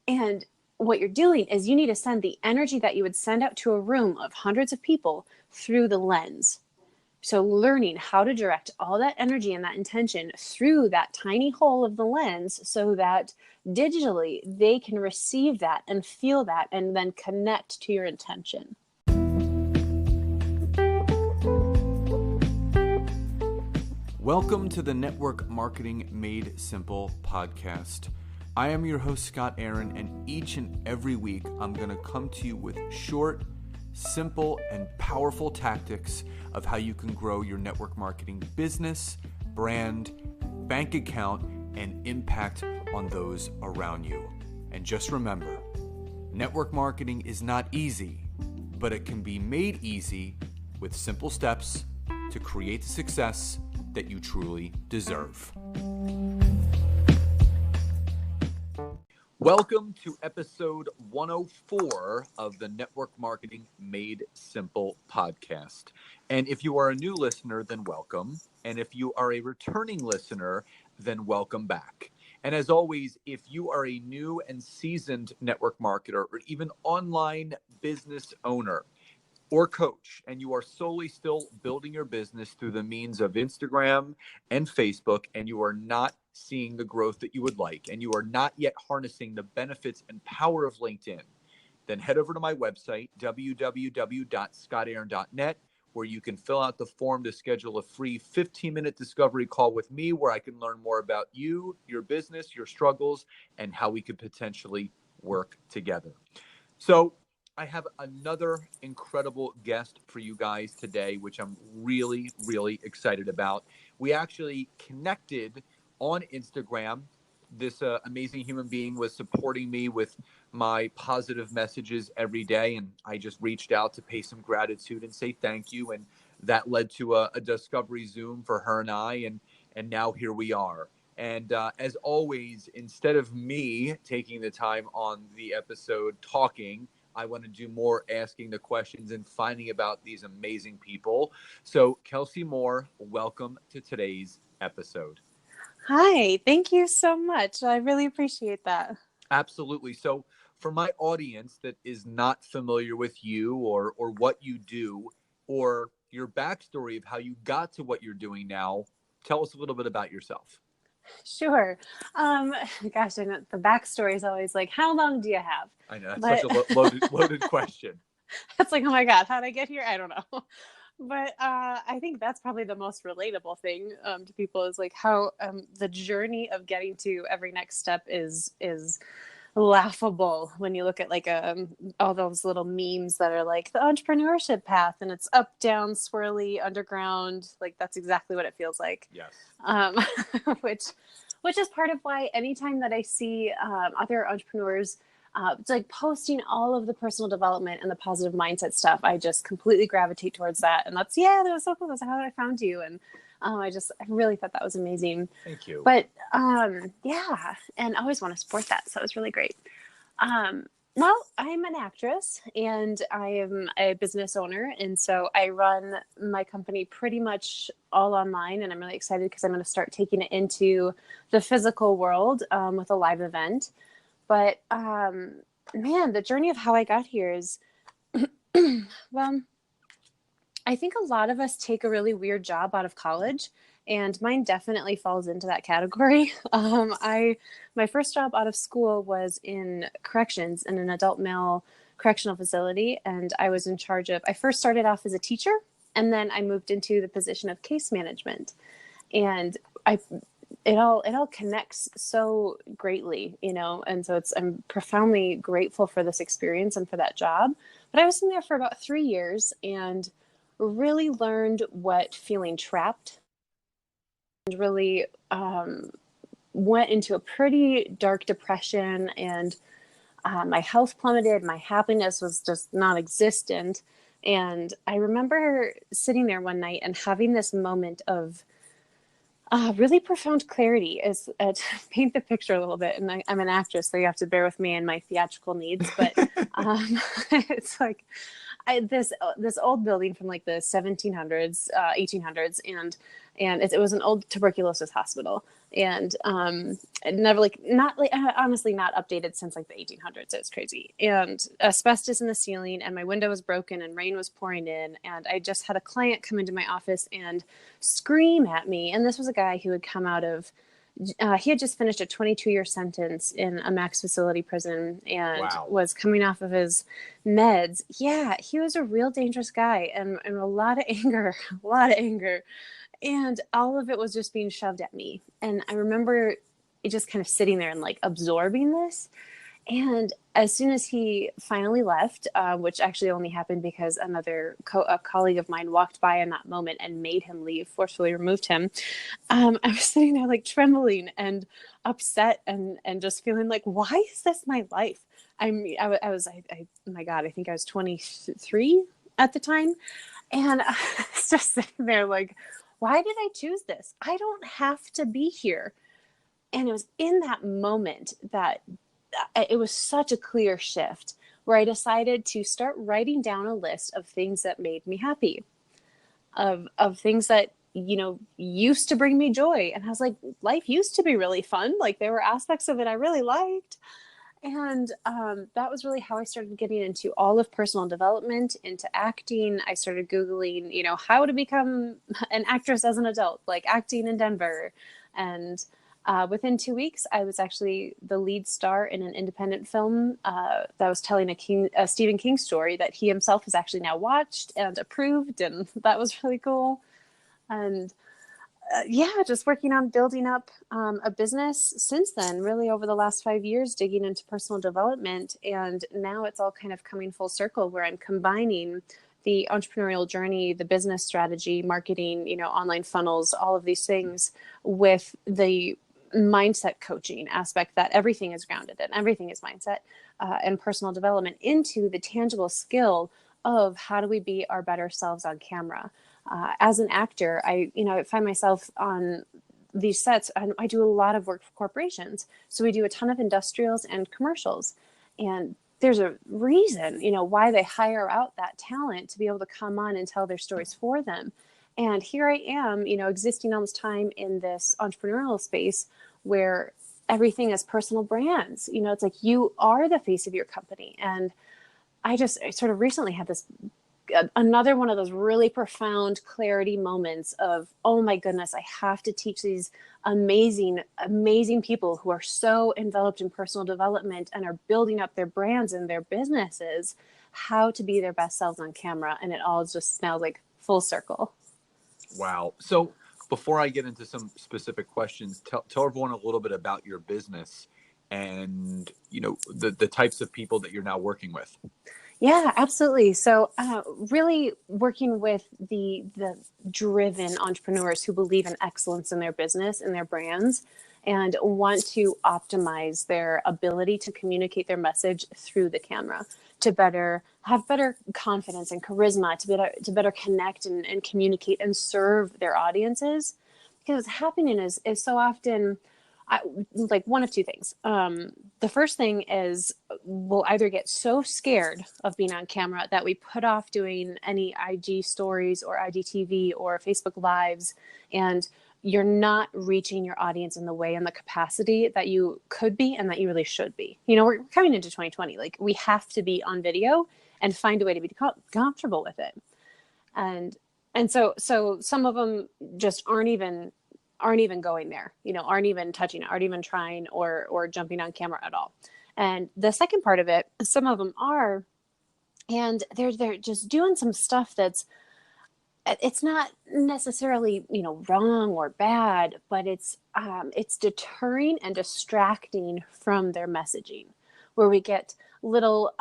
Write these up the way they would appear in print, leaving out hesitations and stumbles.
And what you're doing is you need to send the energy that you would send out to a room of hundreds of people through the lens. So learning how to direct all that energy and that intention through that tiny hole of the lens so that digitally they can receive that and feel that and then connect to your intention. Welcome to the Network Marketing Made Simple podcast. I am your host, Scott Aaron, and each and every week I'm going to come to you with short, simple, and powerful tactics of how you can grow your network marketing business, brand, bank account, and impact on those around you. And just remember, network marketing is not easy, but it can be made easy with simple steps to create the success that you truly deserve. Welcome to episode 104 of the Network Marketing Made Simple podcast. And if you are a new listener, then welcome. And if you are a returning listener, then welcome back. And as always, if you are a new and seasoned network marketer or even online business owner or coach, and you are solely still building your business through the means of Instagram and Facebook, and you are not seeing the growth that you would like, and you are not yet harnessing the benefits and power of LinkedIn, then head over to my website, www.scottaaron.net, where you can fill out the form to schedule a free 15-minute discovery call with me, where I can learn more about you, your business, your struggles, and how we could potentially work together. So I have another incredible guest for you guys today, which I'm really, really excited about. We actually connected on Instagram. This amazing human being was supporting me with my positive messages every day, and I just reached out to pay some gratitude and say thank you, and that led to a discovery Zoom for her and I, and now here we are. And as always, instead of me taking the time on the episode talking, I want to do more asking the questions and finding about these amazing people. So Kellsie Moore, welcome to today's episode. Hi, thank you so much. I really appreciate that. Absolutely. So for my audience that is not familiar with you or what you do or your backstory of how you got to what you're doing now, tell us a little bit about yourself. Sure. Gosh, I know the backstory is always like, how long do you have? I know that's such a loaded question. It's like, oh my God, how'd I get here? I don't know. But I think that's probably the most relatable thing to people is like how the journey of getting to every next step is laughable when you look at like all those little memes that are like the entrepreneurship path, and it's up, down, swirly, underground. Like that's exactly what it feels like. Yes. Which is part of why anytime that I see other entrepreneurs it's like posting all of the personal development and the positive mindset stuff, I just completely gravitate towards that. And that was so cool. That's how I found you. And I really thought that was amazing. Thank you. But yeah, and I always want to support that. So it was really great. Well, I'm an actress and I am a business owner. And so I run my company pretty much all online. And I'm really excited because I'm going to start taking it into the physical world with a live event. But, man, the journey of how I got here is, well, I think a lot of us take a really weird job out of college, and mine definitely falls into that category. My first job out of school was in corrections in an adult male correctional facility. And I was in charge of, I first started off as a teacher, and then I moved into the position of case management. And it all connects so greatly, and so I'm profoundly grateful for this experience and for that job. But I was in there for about 3 years and really learned what feeling trapped, and really went into a pretty dark depression, and my health plummeted. My happiness was just non-existent. And I remember sitting there one night and having this moment of really profound clarity. Is to paint the picture a little bit, and I'm an actress, so you have to bear with me and my theatrical needs. But it's like this old building from like the 1700s, 1800s, and it was an old tuberculosis hospital, and never like not like honestly not updated since like the 1800s. It's crazy, and asbestos in the ceiling, and my window was broken, and rain was pouring in, and I just had a client come into my office and scream at me, and this was a guy who had come out of he had just finished a 22-year sentence in a max facility prison and Wow. was coming off of his meds. Yeah, he was a real dangerous guy, and a lot of anger, a lot of anger. And all of it was just being shoved at me. And I remember it just kind of sitting there and like absorbing this. And as soon as he finally left, which actually only happened because a colleague of mine walked by in that moment and made him leave, forcefully removed him, I was sitting there like trembling and upset and just feeling like, why is this my life? Oh my God, I think I was 23 at the time. And I was just sitting there like, why did I choose this? I don't have to be here. And it was in that moment that it was such a clear shift where I decided to start writing down a list of things that made me happy, of things that, you know, used to bring me joy. And I was like, life used to be really fun. Like there were aspects of it I really liked. And that was really how I started getting into all of personal development, into acting. I started Googling, you know, how to become an actress as an adult, like acting in Denver. And within 2 weeks, I was actually the lead star in an independent film that was telling a Stephen King story that he himself has actually now watched and approved. And that was really cool. And yeah, just working on building up a business since then, really over the last 5 years, digging into personal development. And now it's all kind of coming full circle where I'm combining the entrepreneurial journey, the business strategy, marketing, you know, online funnels, all of these things with the mindset coaching aspect that everything is grounded in, everything is mindset and personal development into the tangible skill of how do we be our better selves on camera. As an actor, I find myself on these sets, and I do a lot of work for corporations. So we do a ton of industrials and commercials. And there's a reason, you know, why they hire out that talent to be able to come on and tell their stories for them. And here I am, you know, existing all this time in this entrepreneurial space where everything is personal brands. You know, it's like you are the face of your company. And I sort of recently had this another one of those really profound clarity moments of, oh my goodness, I have to teach these amazing, amazing people who are so enveloped in personal development and are building up their brands and their businesses how to be their best selves on camera. And it all just smells like full circle. Wow. So before I get into some specific questions, tell everyone a little bit about your business and, you know, the types of people that you're now working with. Yeah, absolutely. So really working with the driven entrepreneurs who believe in excellence in their business and their brands and want to optimize their ability to communicate their message through the camera to have better confidence and charisma, to better connect and communicate and serve their audiences. Because what's happening is so often like one of two things. The first thing is we'll either get so scared of being on camera that we put off doing any IG stories or IGTV or Facebook Lives, and you're not reaching your audience in the way and the capacity that you could be and that you really should be. You know, we're coming into 2020. Like we have to be on video and find a way to be comfortable with it. And so some of them just aren't even going there, you know, aren't even touching it, aren't even trying or jumping on camera at all. And the second part of it, some of them are, and they're just doing some stuff it's not necessarily, you know, wrong or bad, but it's deterring and distracting from their messaging, where we get little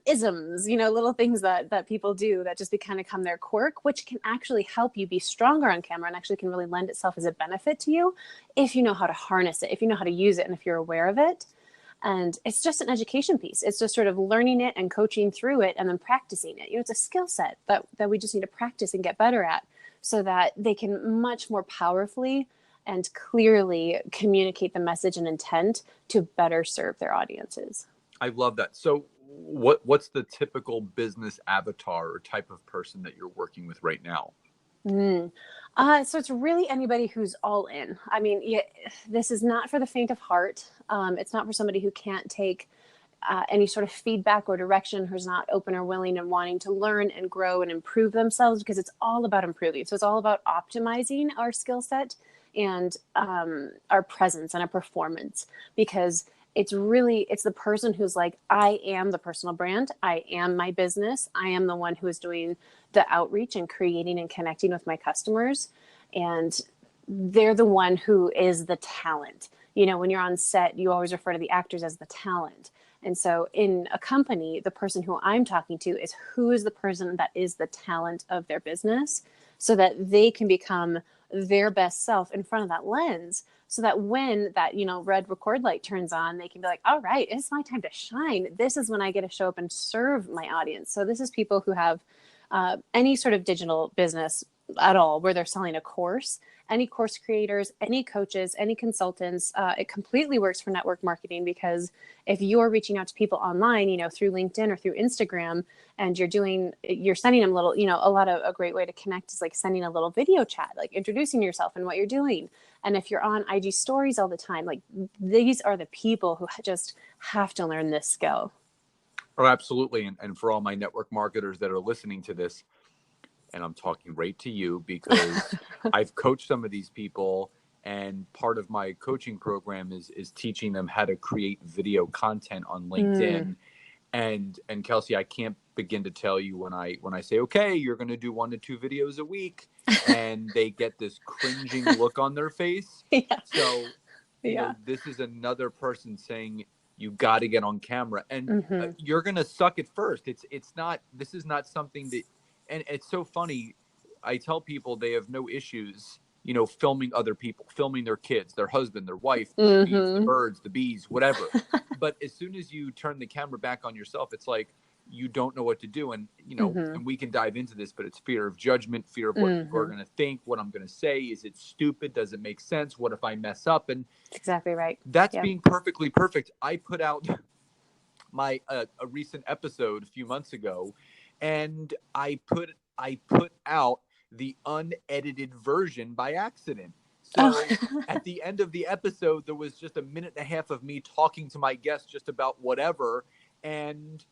isms, you know, little things that people do that just kind of become their quirk, which can actually help you be stronger on camera and actually can really lend itself as a benefit to you if you know how to harness it, if you know how to use it, and if you're aware of it. And it's just an education piece. It's just sort of learning it and coaching through it and then practicing it. You know, it's a skill set that we just need to practice and get better at so that they can much more powerfully and clearly communicate the message and intent to better serve their audiences. I love that. So what's the typical business avatar or type of person that you're working with right now? Mm. So it's really anybody who's all in. I mean, yeah, this is not for the faint of heart. It's not for somebody who can't take any sort of feedback or direction, who's not open or willing and wanting to learn and grow and improve themselves, because it's all about improving. So it's all about optimizing our skill set and our presence and our performance, because it's the person who's like, I am the personal brand. I am my business. I am the one who is doing the outreach and creating and connecting with my customers. And they're the one who is the talent. You know, when you're on set, you always refer to the actors as the talent. And so in a company, the person who I'm talking to is who is the person that is the talent of their business, so that they can become their best self in front of that lens, so that when that, you know, red record light turns on, they can be like, all right, it's my time to shine. This is when I get to show up and serve my audience. So this is people who have any sort of digital business at all, where they're selling a course, any course creators, any coaches, any consultants. It completely works for network marketing, because if you're reaching out to people online, you know, through LinkedIn or through Instagram, and you're sending them a great way to connect is like sending a little video chat, like introducing yourself and what you're doing. And if you're on IG stories all the time, like, these are the people who just have to learn this skill. Oh, absolutely. And for all my network marketers that are listening to this, and I'm talking right to you, because I've coached some of these people, and part of my coaching program is teaching them how to create video content on LinkedIn. And Kellsie, I can't begin to tell you, when I say, okay, you're going to do 1 to 2 videos a week, and they get this cringing look on their face. Yeah. So, Yeah. this is another person saying, you got to get on camera, and you're going to suck at first. This is not something that, and it's so funny. I tell people they have no issues, filming other people, filming their kids, their husband, their wife, the trees, the birds, the bees, whatever. But as soon as you turn the camera back on yourself, it's like you don't know what to do. And, and we can dive into this, but it's fear of judgment, fear of what people are going to think, what I'm going to say. Is it stupid? Does it make sense? What if I mess up? And that's exactly right. That's being perfectly perfect. I put out my a recent episode a few months ago, and I put out the unedited version by accident. So at the end of the episode, there was just a minute and a half of me talking to my guests just about whatever. And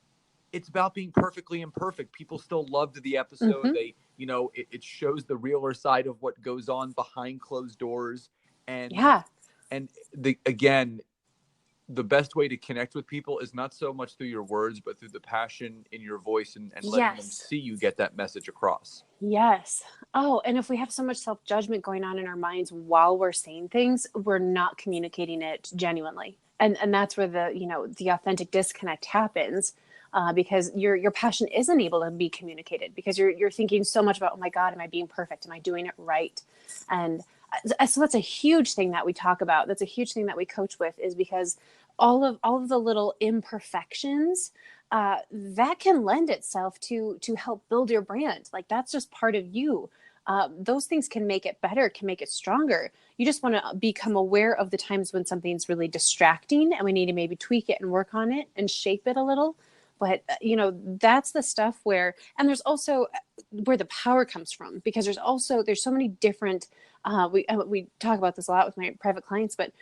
it's about being perfectly imperfect. People still loved the episode. They, it shows the realer side of what goes on behind closed doors. And again, the best way to connect with people is not so much through your words, but through the passion in your voice, and letting them see you get that message across. Yes. Oh, and if we have so much self-judgment going on in our minds while we're saying things, we're not communicating it genuinely. And that's where the authentic disconnect happens, because your passion isn't able to be communicated, because you're thinking so much about, oh my God, am I being perfect? Am I doing it right? And so that's a huge thing that we talk about. That's a huge thing that we coach with, is because all of the little imperfections that can lend itself to help build your brand. Like, that's just part of you. Those things can make it better, can make it stronger. You just want to become aware of the times when something's really distracting and we need to maybe tweak it and work on it and shape it a little. But, that's the stuff where, and there's also where the power comes from, because there's so many different, we talk about this a lot with my private clients, but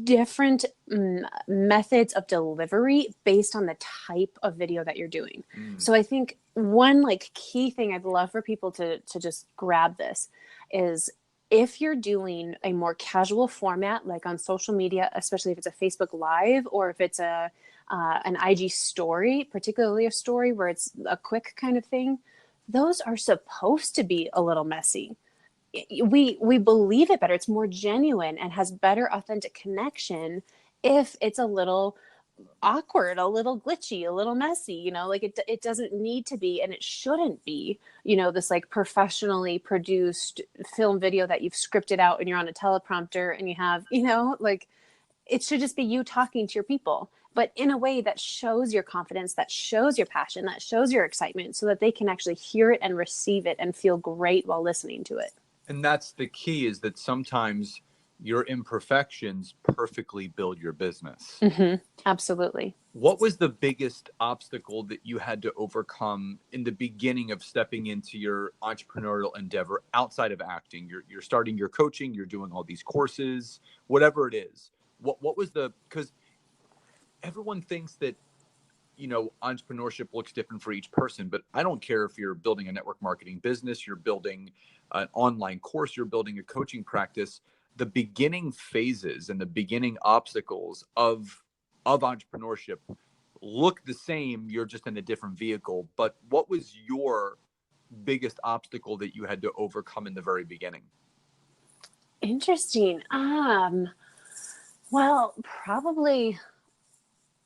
different methods of delivery based on the type of video that you're doing. So I think one key thing I'd love for people to just grab this is, if you're doing a more casual format, like on social media, especially if it's a Facebook Live, or if it's an IG story, particularly a story where it's a quick kind of thing, those are supposed to be a little messy. We believe it better. It's more genuine and has better authentic connection if it's a little awkward, a little glitchy, a little messy. It doesn't need to be, and it shouldn't be, this professionally produced film video that you've scripted out and you're on a teleprompter and you have, it should just be you talking to your people, but in a way that shows your confidence, that shows your passion, that shows your excitement, so that they can actually hear it and receive it and feel great while listening to it. And that's the key, is that sometimes Your imperfections perfectly build your business. Absolutely. What was the biggest obstacle that you had to overcome in the beginning of stepping into your entrepreneurial endeavor outside of acting? You're starting your coaching, you're doing all these courses, whatever it is. What was because everyone thinks that, entrepreneurship looks different for each person, but I don't care if you're building a network marketing business, you're building an online course, you're building a coaching practice. The beginning phases and the beginning obstacles of entrepreneurship look the same. You're just in a different vehicle. But what was your biggest obstacle that you had to overcome in the very beginning? Interesting. Well, probably.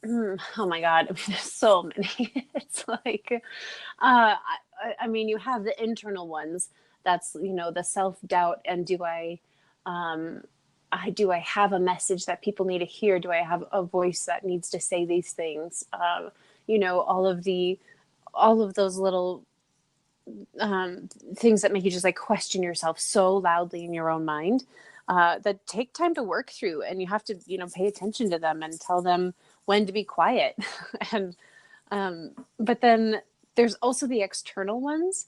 Oh my God. I mean, there's so many. It's like, I mean, you have the internal ones. That's, the self-doubt. And do I have a message that people need to hear? Do I have a voice that needs to say these things? All of those little things that make you just like question yourself so loudly in your own mind, that take time to work through, and you have to, pay attention to them and tell them when to be quiet. And but then there's also the external ones.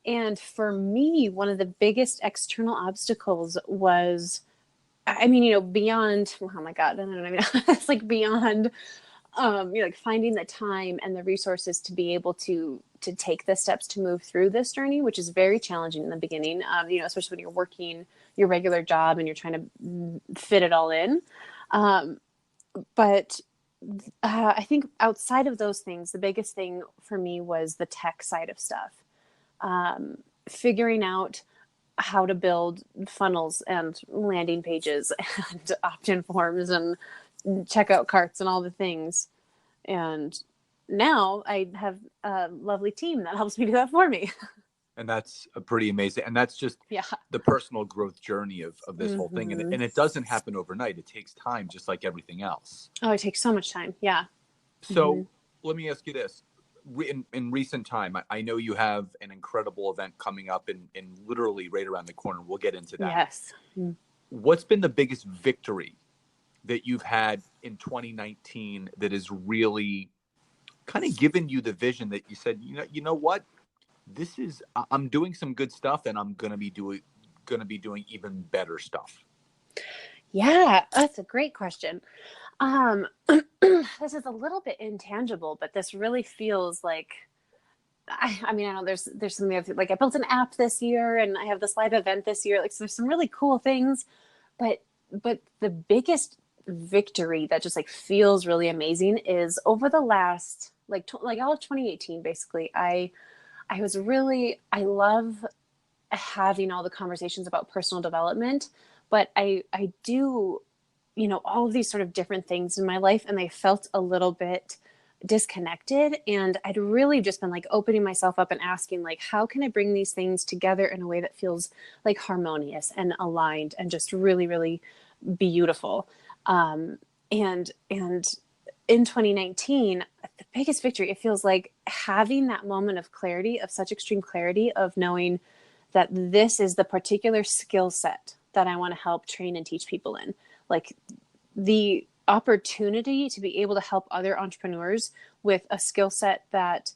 And for me, one of the biggest external obstacles was, I mean, beyond, oh my God, I don't even know. It's like beyond, like finding the time and the resources to be able to take the steps to move through this journey, which is very challenging in the beginning, especially when you're working your regular job and you're trying to fit it all in. But I think outside of those things, the biggest thing for me was the tech side of stuff. Figuring out how to build funnels and landing pages and opt-in forms and checkout carts and all the things. And now I have a lovely team that helps me do that for me. And that's pretty amazing. And that's just Yeah. the personal growth journey of this whole thing. And it doesn't happen overnight. It takes time, just like everything else. Oh, it takes so much time. Yeah. So let me ask you this. In recent time, I know you have an incredible event coming up in literally right around the corner. We'll get into that. Yes. What's been the biggest victory that you've had in 2019 that has really kind of given you the vision that you said, you know what? I'm doing some good stuff, and I'm going to be doing even better stuff. Yeah, that's a great question. This is a little bit intangible, but this really feels like, I mean, I know there's some other, like I built an app this year and I have this live event this year. Like, so there's some really cool things, but the biggest victory that just like feels really amazing is over the last, like all of 2018, basically, I love having all the conversations about personal development, but I do, all of these sort of different things in my life, and they felt a little bit disconnected. And I'd really just been like opening myself up and asking, like, how can I bring these things together in a way that feels like harmonious and aligned and just really, really beautiful. And in 2019, the biggest victory, it feels like having that moment of clarity, of such extreme clarity, of knowing that this is the particular skill set that I want to help train and teach people in. Like the opportunity to be able to help other entrepreneurs with a skill set that,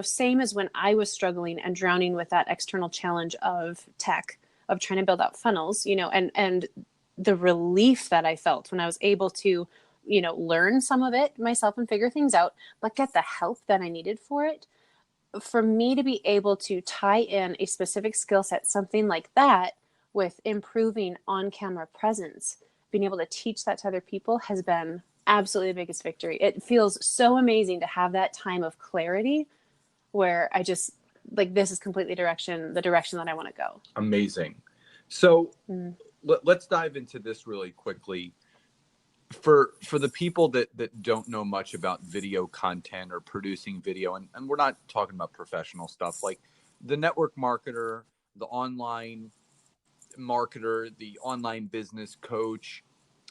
same as when I was struggling and drowning with that external challenge of tech, of trying to build out funnels, and the relief that I felt when I was able to, learn some of it myself and figure things out, but get the help that I needed for it. For me to be able to tie in a specific skill set, something like that, with improving on-camera presence, being able to teach that to other people has been absolutely the biggest victory. It feels so amazing to have that time of clarity where I just like, this is completely the direction that I want to go. Amazing. So let's dive into this really quickly. For the people that don't know much about video content or producing video, and we're not talking about professional stuff, like the network marketer, the online marketer, the online business coach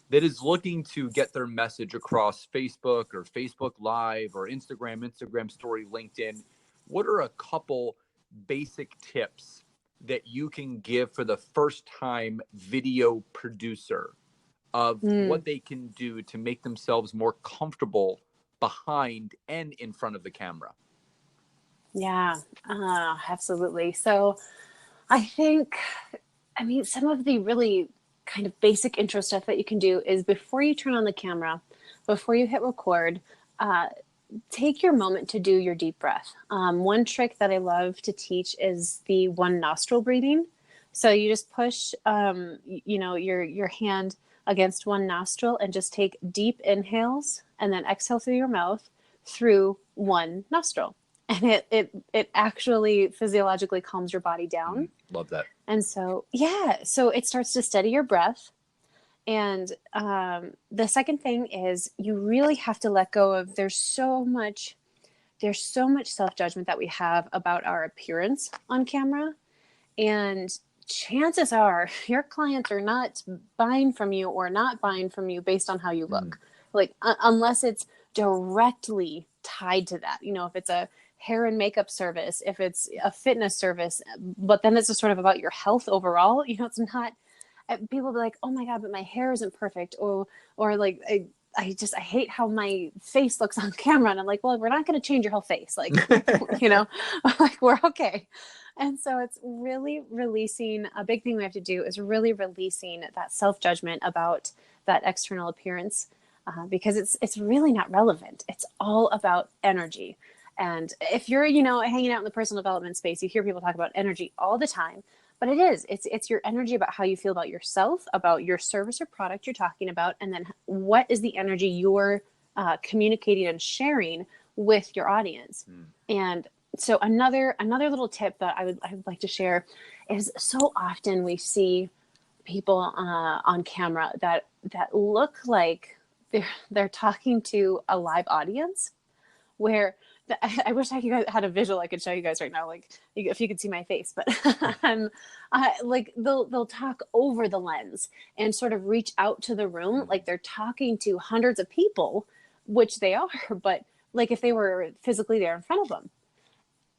that is looking to get their message across Facebook or Facebook Live or Instagram Story, LinkedIn, what are a couple basic tips that you can give for the first time video producer of Mm, what they can do to make themselves more comfortable behind and in front of the camera? yeah, absolutely. So I think, I mean, some of the really kind of basic intro stuff that you can do is before you turn on the camera, before you hit record, uh, take your moment to do your deep breath. One trick that I love to teach is the one nostril breathing. So you just push, your hand against one nostril and just take deep inhales and then exhale through your mouth through one nostril. And it actually physiologically calms your body down. Love that. And so, yeah, so it starts to steady your breath. And the second thing is you really have to let go of there's so much self-judgment that we have about our appearance on camera. And chances are your clients are not buying from you or not buying from you based on how you look. Like unless it's directly tied to that. You know, if it's a hair and makeup service, if it's a fitness service, but then it's just sort of about your health overall, you know, it's not people will be like, oh my God, but my hair isn't perfect. Or like, I hate how my face looks on camera. And I'm like, well, we're not going to change your whole face. Like, you know, like we're okay. And so it's really releasing. A big thing we have to do is really releasing that self-judgment about that external appearance, because it's really not relevant. It's all about energy. And if you're, you know, hanging out in the personal development space, you hear people talk about energy all the time. But it's your energy about how you feel about yourself, about your service or product you're talking about, and then what is the energy you're communicating and sharing with your audience. And so another little tip that I would like to share is so often we see people on camera that look like they're talking to a live audience, where I wish I had a visual I could show you guys right now, like if you could see my face, but like they'll talk over the lens and sort of reach out to the room like they're talking to hundreds of people, which they are, but like if they were physically there in front of them.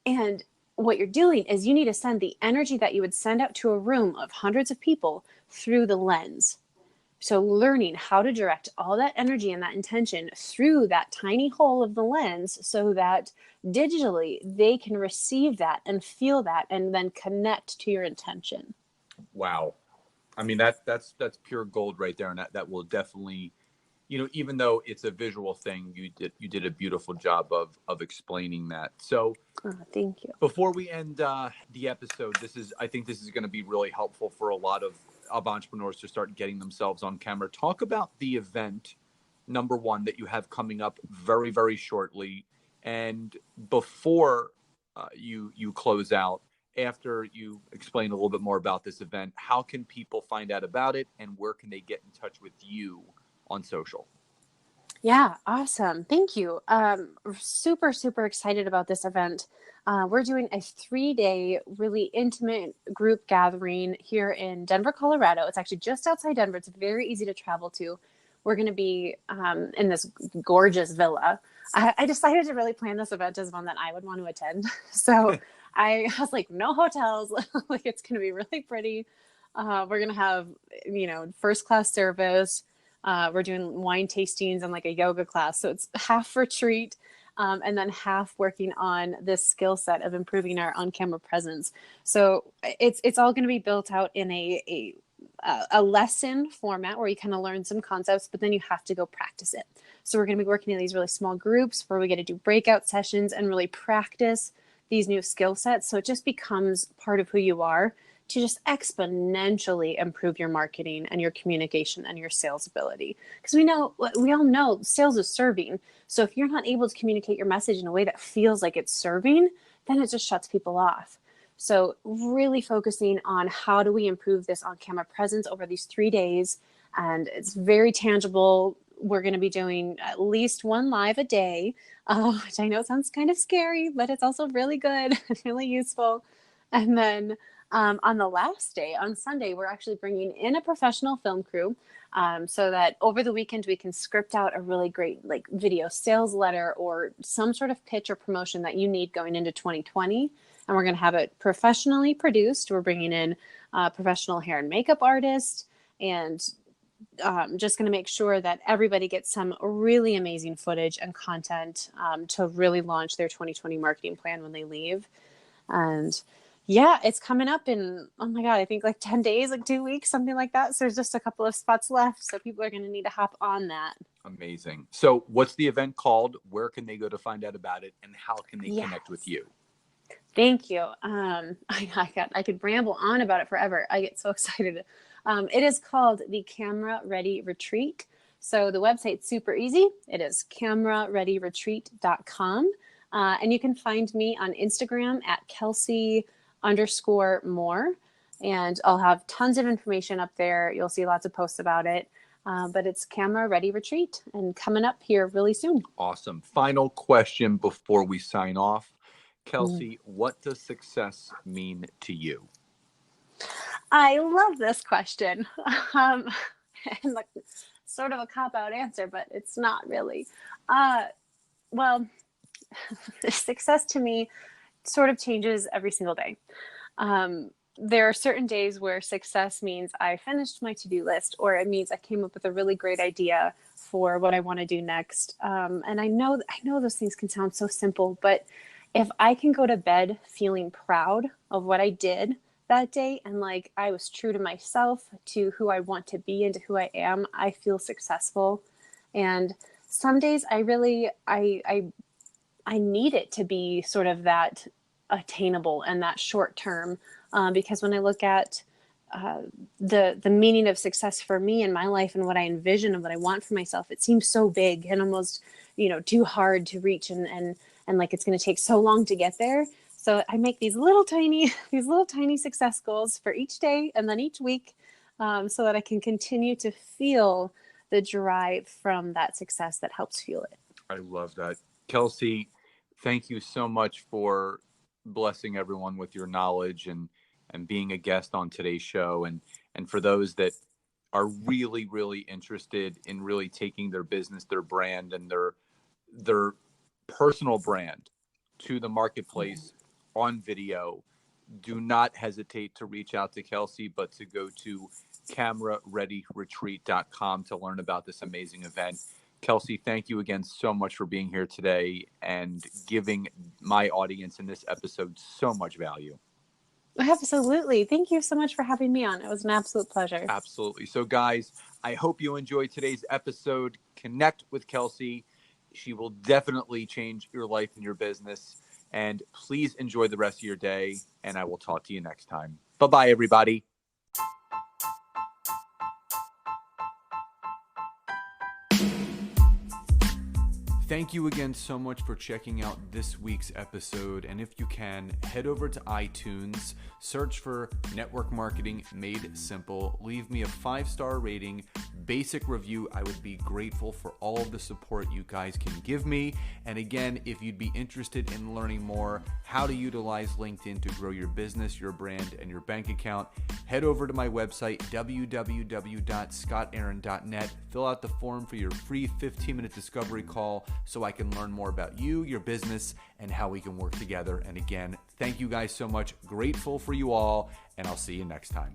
And what you're doing is you need to send the energy that you would send out to a room of hundreds of people through the lens. So learning how to direct all that energy and that intention through that tiny hole of the lens so that digitally they can receive that and feel that and then connect to your intention. Wow. I mean, that's pure gold right there. And that will definitely, you know, even though it's a visual thing, you did a beautiful job of explaining that. So Oh, thank you. before we end the episode, I think this is going to be really helpful for a lot of entrepreneurs to start getting themselves on camera. Talk about the event, number one, that you have coming up very, very shortly. And before you close out, after you explain a little bit more about this event, how can people find out about it and where can they get in touch with you on social? Yeah, awesome. Thank you. Super, super excited about this event. We're doing a 3-day, really intimate group gathering here in Denver, Colorado. It's actually just outside Denver. It's very easy to travel to. We're going to be in this gorgeous villa. I decided to really plan this event as one that I would want to attend. So I was like, no hotels. Like it's going to be really pretty. We're going to have, you know, first class service. We're doing wine tastings and like a yoga class. So it's half retreat and then half working on this skill set of improving our on-camera presence. So it's all going to be built out in a lesson format where you kind of learn some concepts, but then you have to go practice it. So we're going to be working in these really small groups where we get to do breakout sessions and really practice these new skill sets. So it just becomes part of who you are to just exponentially improve your marketing and your communication and your sales ability. Because we all know sales is serving. So if you're not able to communicate your message in a way that feels like it's serving, then it just shuts people off. So really focusing on how do we improve this on-camera presence over these 3 days. And it's very tangible. We're going to be doing at least one live a day, which I know sounds kind of scary, but it's also really good and really useful. And then on the last day, on Sunday, we're actually bringing in a professional film crew so that over the weekend we can script out a really great like video sales letter or some sort of pitch or promotion that you need going into 2020. And we're going to have it professionally produced. We're bringing in professional hair and makeup artists and just going to make sure that everybody gets some really amazing footage and content to really launch their 2020 marketing plan when they leave. And yeah, it's coming up in, oh my God, I think like 10 days, like 2 weeks, something like that. So there's just a couple of spots left. So people are going to need to hop on that. Amazing. So what's the event called? Where can they go to find out about it? And how can they connect with you? Thank you. I could ramble on about it forever. I get so excited. It is called the Camera Ready Retreat. So the website's super easy. It is camerareadyretreat.com. And you can find me on Instagram at Kellsie_Moore. And I'll have tons of information up there. You'll see lots of posts about it. But it's Camera Ready Retreat and coming up here really soon. Awesome. Final question before we sign off. Kellsie, what does success mean to you? I love this question. And like, sort of a cop-out answer, but it's not really. Well, success to me sort of changes every single day. There are certain days where success means I finished my to-do list, or it means I came up with a really great idea for what I want to do next. And I know those things can sound so simple, but if I can go to bed feeling proud of what I did that day and like I was true to myself, to who I want to be and to who I am, I feel successful. And some days I need it to be sort of that attainable and that short term, because when I look at the meaning of success for me in my life and what I envision and what I want for myself, it seems so big and almost, too hard to reach and like it's going to take so long to get there. So I make these little tiny success goals for each day and then each week, so that I can continue to feel the drive from that success that helps fuel it. I love that. Kellsie, thank you so much for blessing everyone with your knowledge and being a guest on today's show. And for those that are really, really interested in really taking their business, their brand, and their personal brand to the marketplace on video, do not hesitate to reach out to Kellsie, but to go to camerareadyretreat.com to learn about this amazing event. Kellsie, thank you again so much for being here today and giving my audience in this episode so much value. Absolutely. Thank you so much for having me on. It was an absolute pleasure. Absolutely. So guys, I hope you enjoyed today's episode. Connect with Kellsie. She will definitely change your life and your business. And please enjoy the rest of your day. And I will talk to you next time. Bye-bye, everybody. Thank you again so much for checking out this week's episode. And if you can, head over to iTunes, search for Network Marketing Made Simple, leave me a 5-star rating, basic review. I would be grateful for all of the support you guys can give me. And again, if you'd be interested in learning more how to utilize LinkedIn to grow your business, your brand, and your bank account, head over to my website, www.scottaaron.net. Fill out the form for your free 15-minute discovery call so I can learn more about you, your business, and how we can work together. And again, thank you guys so much. Grateful for you all, and I'll see you next time.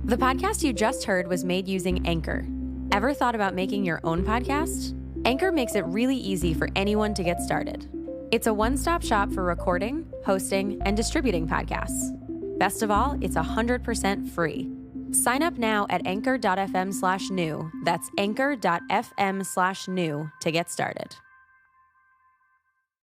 The podcast you just heard was made using Anchor. Ever thought about making your own podcast? Anchor makes it really easy for anyone to get started. It's a one-stop shop for recording, hosting, and distributing podcasts. Best of all, it's 100% free. Sign up now at anchor.fm/new. That's anchor.fm/new to get started.